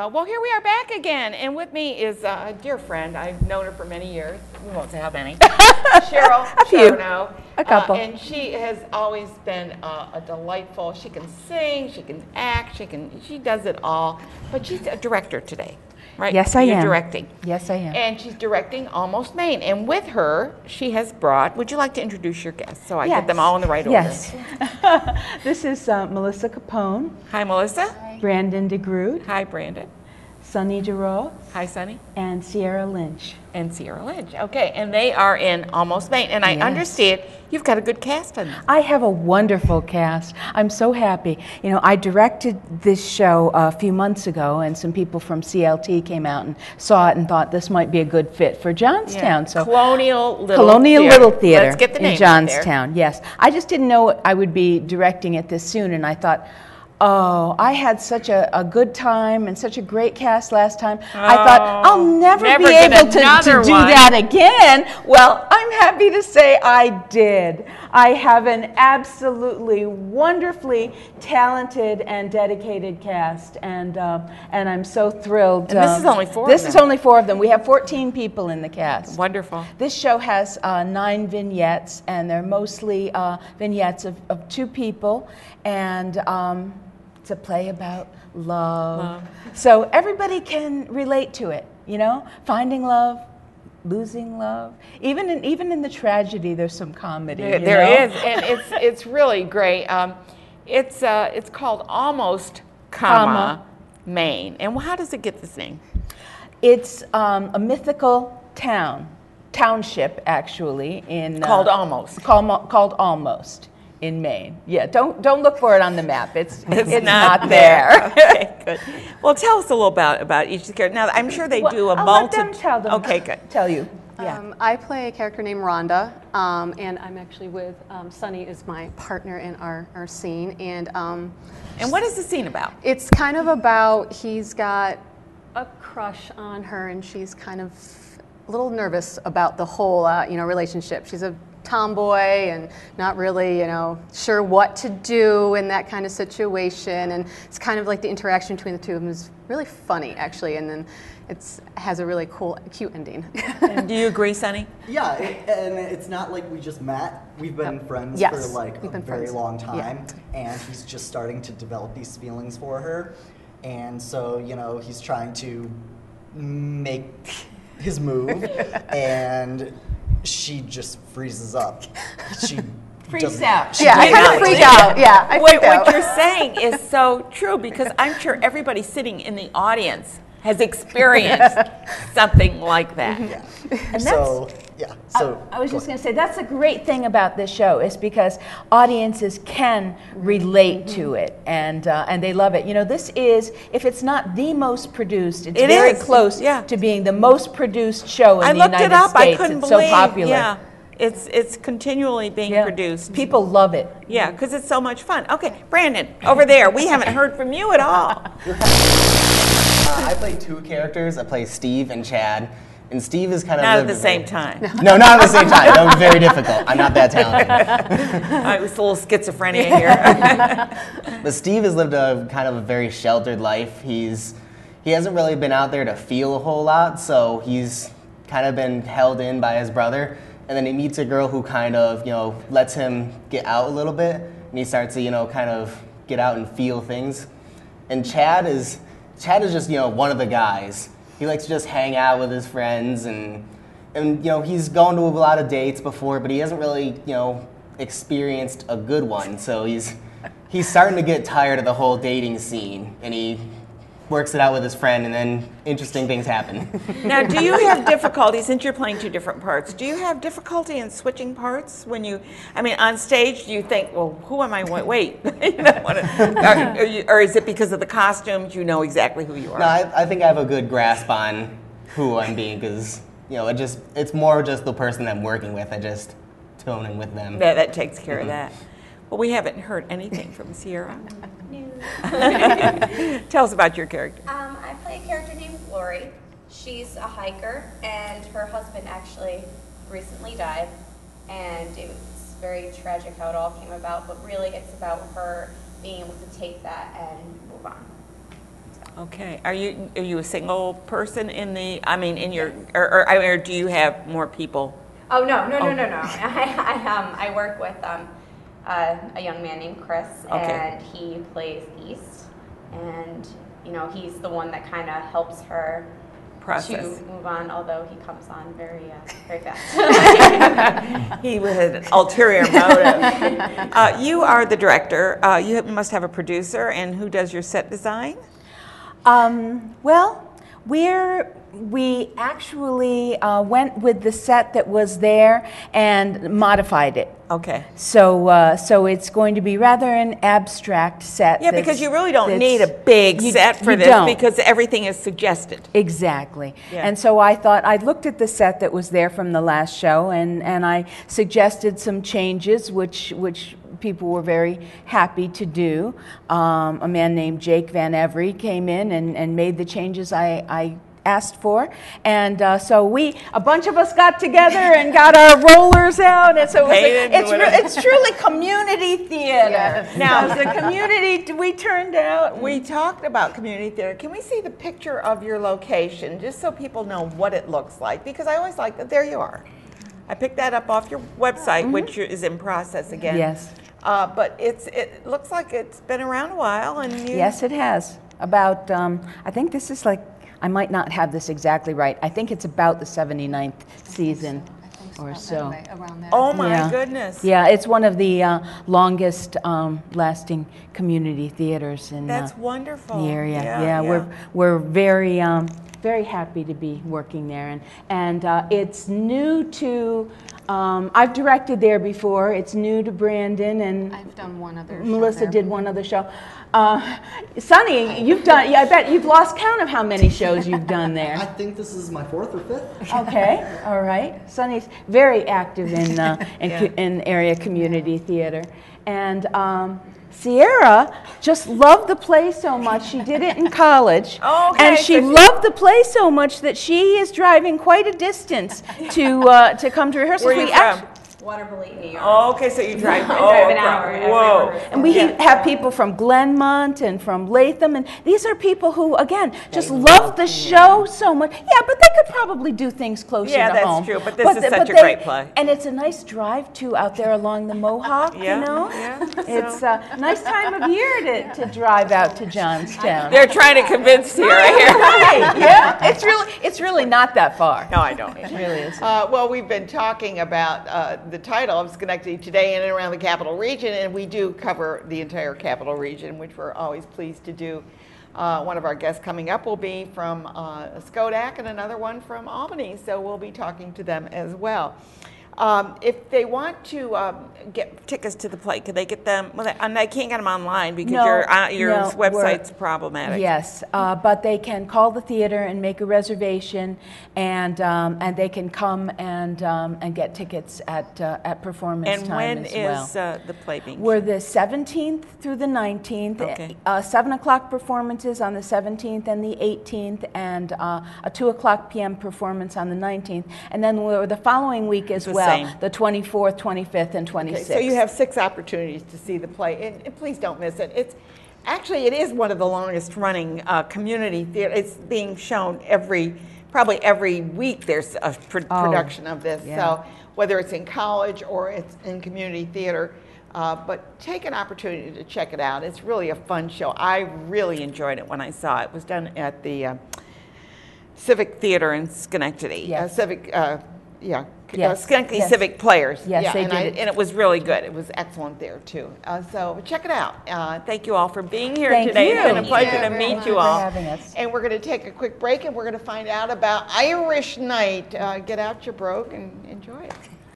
Well, here we are back again, and with me is a dear friend. I've known her for many years. We won't say how many. Cheryl Charbonneau. A couple. And she has always been a delightful. She can sing, she can act, she does it all. But she's a director today, right? Yes, I am. You're directing. Yes, I am. And she's directing Almost Maine. And with her, she has brought. Would you like to introduce your guests so I get them all in the right order? Yes. This is Melissa Capone. Hi, Melissa. Hi. Brandon Degrott. Hi, Brandon. Sonny Duross. Hi, Sonny. And Sierra Lynch. And Sierra Lynch. Okay, and they are in Almost Maine. And I understand you've got a good cast on this. I have a wonderful cast. I'm so happy. You know, I directed this show a few months ago, and some people from CLT came out and saw it and thought this might be a good fit for Johnstown. So Colonial Little Theatre. Let's get the name in Johnstown. Yes, I just didn't know I would be directing it this soon, and I thought, oh, I had such a good time and such a great cast last time. I thought, I'll never be able to do that again. Well, I'm happy to say I did. I have an absolutely wonderfully talented and dedicated cast, and I'm so thrilled. And this is only four of them. This is only 4 of them. We have 14 people in the cast. Wonderful. This show has 9 vignettes, and they're mostly vignettes of 2 people, and it's a play about love. So everybody can relate to it, you know, finding love, losing love. Even in the tragedy, there's some comedy. There is, and it's really great. It's called Almost, Maine. And how does it get this name? It's a mythical township actually in called Almost. Called Almost. In Maine. Yeah, don't look for it on the map. It's not there. Okay, good. Well, tell us a little about each character. Now, I'm sure they do a multitude. Let them tell them. Okay, good. Tell you. Yeah. I play a character named Rhonda, and I'm actually with Sonny is my partner in our scene. And what is the scene about? It's kind of about he's got a crush on her, and she's kind of a little nervous about the whole relationship. She's a tomboy and not really, sure what to do in that kind of situation. And it's kind of like the interaction between the two of them is really funny, actually. And then it has a really cute ending. Do you agree, Sonny? Yeah, and it's not like we just met. We've been friends for like a very long time. Yeah. And he's just starting to develop these feelings for her. And so, he's trying to make his move. And she just freezes up. She freaks out. Yeah, I kind of freak out. Yeah, what you're saying is so true, because I'm sure everybody sitting in the audience has experienced something like that. Yeah. And I was just going to say, that's the great thing about this show, is because audiences can relate to it, and they love it. This is, if it's not the most produced, it's very close to being the most produced show in the United States. I looked it up. I couldn't believe. It's so popular. Yeah. It's continually being produced. People love it. Yeah, because it's so much fun. Okay, Brandon, over there. We haven't heard from you at all. I play 2 characters. I play Steve and Chad. And Steve is kind of... Not at the same time. No, not at the same time. That was very difficult. I'm not that talented. It was a little schizophrenia here. But Steve has lived a kind of a very sheltered life. He hasn't really been out there to feel a whole lot, so he's kind of been held in by his brother. And then he meets a girl who kind of, lets him get out a little bit. And he starts to, kind of get out and feel things. And Chad is just, one of the guys. He likes to just hang out with his friends, and he's gone to a lot of dates before, but he hasn't really, experienced a good one. So he's starting to get tired of the whole dating scene, and he works it out with his friend, and then interesting things happen. Now, do you have difficulty, since you're playing 2 different parts, do you have difficulty in switching parts when on stage, do you think, well, who am I? Wait, or is it because of the costumes, you know exactly who you are? No, I think I have a good grasp on who I'm being, because, it's more just the person I'm working with. I just tone in with them. That takes care of that. Well, we haven't heard anything from Sierra. Tell us about your character. I play a character named Lori. She's a hiker, and her husband actually recently died, and it was very tragic how it all came about, but really it's about her being able to take that and move on. Okay. Are you a single person in the? I mean, in your or do you have more people? Oh no. I work with a young man named Chris, and he plays East, and he's the one that kind of helps her process to move on. Although he comes on very fast. He had an ulterior motive. You are the director. You must have a producer, and who does your set design? Well, we actually went with the set that was there and modified it. Okay. So it's going to be rather an abstract set. Yeah, because you really don't need a big set for this because everything is suggested. Exactly. Yeah. And so I thought, I looked at the set that was there from the last show, and I suggested some changes, which people were very happy to do. A man named Jake Van Every came in and made the changes I asked for, and so a bunch of us got together and got our rollers out, and so it's truly community theater. Yes. Now, the community we turned out, we talked about community theater. Can we see the picture of your location, just so people know what it looks like? Because I always like that. There you are. I picked that up off your website, which is in process again. Yes. But it looks like it's been around a while, and yes, it has. About I think this is like, I might not have this exactly right. I think it's about the 79th season or so. Around that. Oh my goodness! Yeah, it's one of the longest lasting community theaters in That's wonderful. the area. Yeah. We're very very happy to be working there, and it's new to. I've directed there before. It's new to Brandon, and I've done one other. Melissa did one other show. Sonny, you've done. Yeah, I bet you've lost count of how many shows you've done there. I think this is my 4th or 5th. Okay, all right. Sonny's very active in area community theater, and Sierra just loved the play so much. She did it in college, and she loved the play so much that she is driving quite a distance to come to rehearsals. Where are you from? Waterville, New York. Oh, okay, so you drive. Drive an hour. Whoa! And we have people from Glenmont and from Latham, and these are people who, again, just love the show so much. Yeah, but they could probably do things closer to home. Yeah, that's true. But this is such a great play. And it's a nice drive too out there along the Mohawk. Yeah, you know, yeah. It's a nice time of year to drive out to Johnstown. They're trying to convince here. I hear. Right? Yeah, it's really not that far. No, I don't. It really is. Well, we've been talking about the title of Schenectady today in and around the Capital Region, and we do cover the entire Capital Region, which we're always pleased to do. One of our guests coming up will be from Schodack and another one from Albany, so we'll be talking to them as well. If they want to get tickets to the play, could they get them? Well, they can't get them online because your website's problematic. Yes, but they can call the theater and make a reservation, and they can come and get tickets at performance time as well. And when is the play being? We're the 17th through the 19th. Okay. 7 o'clock performances on the 17th and the 18th, and a 2 o'clock p.m. performance on the 19th, and then we're the following week as well. The 24th, 25th, and 26th. Okay, so you have 6 opportunities to see the play, and please don't miss it. It is one of the longest running community theater. It's being shown probably every week. There's a production of this. Yeah. So whether it's in college or it's in community theater, but take an opportunity to check it out. It's really a fun show. I really enjoyed it when I saw it. It was done at the Civic Theater in Schenectady. Yes. Schenectady Civic Players. Yes, they did. And it was really good. It was excellent there, too. So check it out. Thank you all for being here Thank today. you. It's been a pleasure to meet you all. For having us. And we're going to take a quick break, and we're going to find out about Irish Night. Get out your brogue and enjoy it.